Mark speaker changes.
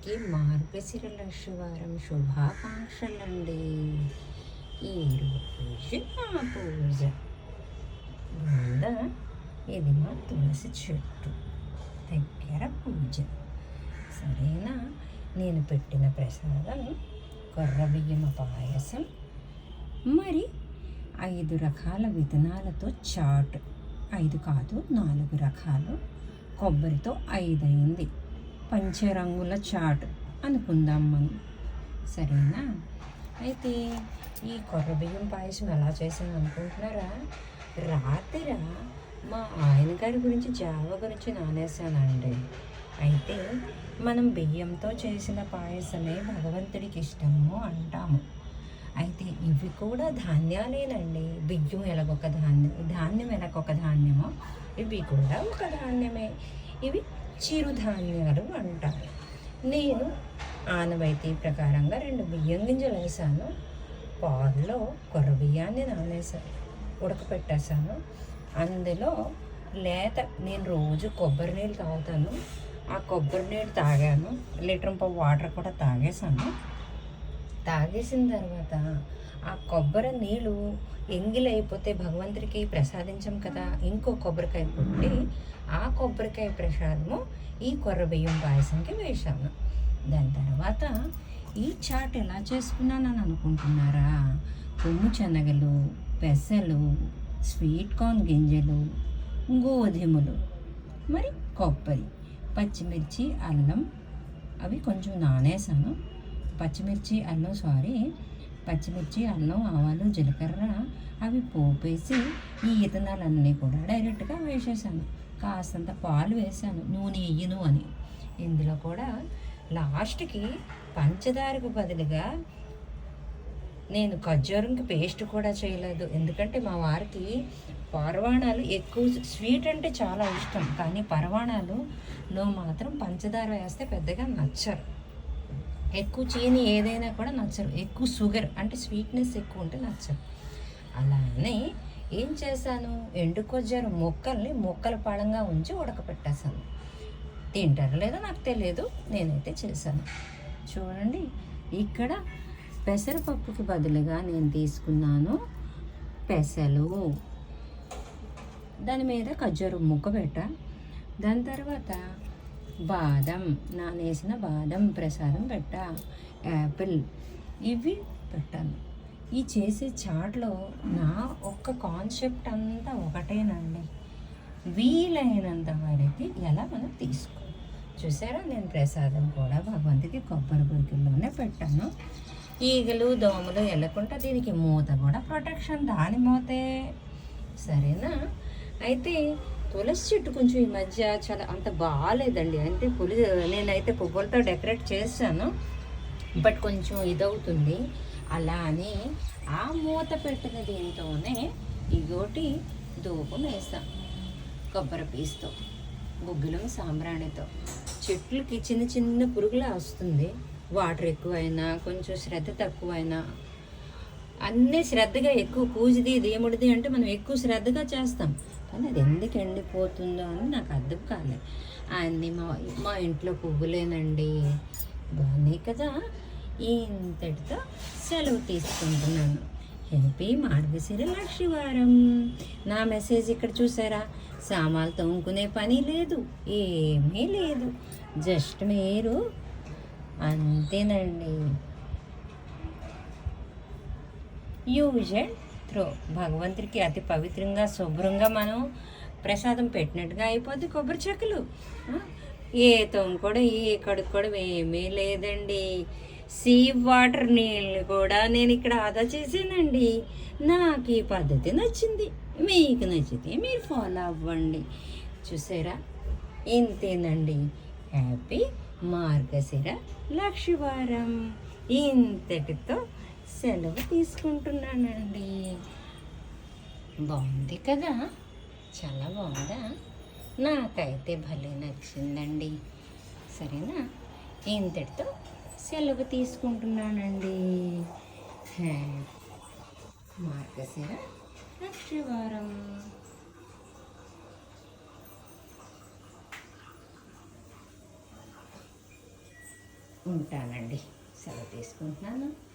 Speaker 1: అందరికీ మార్గశిర లక్షవారం శుభాకాంక్షలండి. ఈరోజు మా పూజ బృంద ఇది మా తులసి చెట్టు దగ్గర పూజ. సరేనా? నేను పెట్టిన ప్రసాదం కొర్రబియ్యమ పాయసం, మరి 5 రకాల విత్తనాలతో చాట్, 5 కాదు 4 రకాలు, కొబ్బరితో 5 అయింది. పంచరంగుల చాట్ అనుకుందాం మనం, సరేనా? అయితే ఈ కొర్రబియ్యం పాయసం ఎలా చేసాను అనుకుంటున్నారా? రాత్రి మా ఆయన గారి గురించి జావ గురించి నానేసానండి. అయితే మనం బియ్యంతో చేసిన పాయసమే భగవంతుడికి ఇష్టము అంటాము. అయితే ఇవి కూడా ధాన్యాలేనండి. బియ్యం ఎలాగొక ధాన్యం, ధాన్యం ఎలాగొక ధాన్యమో ఇవి కూడా ఒక ధాన్యమే. ఇవి చిరుధాన్యాలు అంటారు. నేను ఆనవాయితీ ప్రకారంగా 2 బియ్యం గింజలు వేసాను. పాలలో కొర్ర బియ్యాన్ని నానేసాను, ఉడకపెట్టేసాను. అందులో నేను రోజు కొబ్బరి నీళ్ళు తాగుతాను. ఆ కొబ్బరి నీళ్ళు తాగాను, 1 లీటర్ వాటర్ కూడా తాగేసాను. తాగేసిన తర్వాత ఆ కొబ్బరి నీళ్ళు ఎంగిలైపోతే భగవంతుడికి ప్రసాదించం కదా, ఇంకో కొబ్బరికాయ కొట్టి ఆ కొబ్బరికాయ ప్రసాదము ఈ కొర్ర బియ్యం పాయసంకి వేశాను. దాని తర్వాత ఈ చాట్ ఎలా చేసుకున్నానని అనుకుంటున్నారా? కొమ్ము శనగలు, పెసలు, స్వీట్ కార్న్ గింజలు, గోధుమలు, మరి కొబ్బరి, పచ్చిమిర్చి, అల్లం అవి కొంచెం నానేసాను. పచ్చిమిర్చి, అల్లం, ఆవాలు, జీలకర్ర అవి పోపేసి ఈ ఇత్తనాలన్నీ కూడా డైరెక్ట్గా వేసేసాను. కాస్తంత పాలు వేసాను, నూనె వేయను అని. ఇందులో కూడా లాస్ట్కి పంచదారకు బదులుగా నేను ఖర్జూరంకి పేస్ట్ కూడా చేయలేదు. ఎందుకంటే మా వారికి పరవాణాలు ఎక్కువ, స్వీట్ అంటే చాలా ఇష్టం, కానీ పరవాణాలులో మాత్రం పంచదార వేస్తే పెద్దగా నచ్చరు. ఎక్కువ చీని ఏదైనా కూడా నచ్చరు. ఎక్కువ షుగర్ అంటే స్వీట్నెస్ ఎక్కువ ఉంటే నచ్చరు. అలానే ఏం చేశాను, ఎండు కొజ్జారు ముక్కల పళంగా ఉంచి ఉడకపెట్టేశాను. తింటారు లేదో నాకు తెలియదు, నేనైతే చేశాను. చూడండి, ఇక్కడ పెసరపప్పుకి బదులుగా నేను తీసుకున్నాను పెసలు. దాని మీద ఖర్జూర ముక్క పెట్టా. దాని తర్వాత బాదం, నానేసిన బాదం ప్రసాదం పెట్టా, యాపిల్ ఇవి పెట్టాను. ఈ చేసే చాట్లో నా ఒక్క కాన్సెప్ట్ అంతా ఒకటేనండి, వీలైనంత వరకు ఎలా మనం తీసుకో. చూసారా, నేను ప్రసాదం కూడా భగవంతుడికి కొబ్బరి గురికిల్లోనే పెట్టాను. ఈగలు దోమలు వెళ్ళకుండా దీనికి మూత కూడా ప్రొటెక్షన్, దాని మూతే, సరేనా? అయితే తులసి చెట్టు కొంచెం ఈ మధ్య చాలా అంత బాగాలేదండి. అంటే నేనైతే పువ్వులతో డెకరేట్ చేశాను, బట్ కొంచెం ఇదవుతుంది. అలా అని ఆ మూత పెట్టిన దీంతోనే ఇగోటి ధూపం వేస్తాం, కొబ్బరి పీస్తో, గుగ్గిలం సాంబ్రాణితో. చెట్లకి చిన్న చిన్న పురుగులా వస్తుంది. వాటర్ ఎక్కువైనా, కొంచెం శ్రద్ధ తక్కువైనా, అన్నీ శ్రద్ధగా ఎక్కువ పూజది దేవుడిది అంటే మనం ఎక్కువ శ్రద్ధగా చేస్తాం, కానీ అది ఎందుకు ఎండిపోతుందో అని నాకు అర్థం కాలేదు. అన్నీ మా ఇంట్లో పువ్వులేనండి. బాగున్నాయి కదా. ఇంతటితో సెలవు తీసుకుంటున్నాను. హ్యాపీ మార్గశిర లక్షవారం. నా మెసేజ్ ఇక్కడ చూసారా? సామాన్లు తోముకునే పని లేదు, ఏమీ లేదు, జస్ట్ మీరు అంతేనండి. Use and throw. భగవంతుడికి అతి పవిత్రంగా శుభ్రంగా మనం ప్రసాదం పెట్టినట్టుగా అయిపోద్ది. కొబ్బరి చెక్కలు ఏ తోముకోవడం, ఏ కడుక్కోవడం ఏమీ లేదండి. సీ వాటర్ నీళ్ళు కూడా నేను ఇక్కడ ఆదా చేసానండి. నాకు ఈ పద్ధతి నచ్చింది, మీకు నచ్చితే మీరు ఫాలో అవ్వండి. చూసారా, ఇంతేనండి. హ్యాపీ మార్గశిర లక్షవారం. ఇంతటితో సెలవు తీసుకుంటున్నానండి. బాగుంది కదా, చాలా బాగుందా? నాకైతే భలే నచ్చిందండి. సరేనా, ఇంతటితో సెలవు తీసుకుంటున్నానండి. మార్గశిర లక్షవారం. ఉంటానండి. సెలవు తీసుకుంటున్నాను.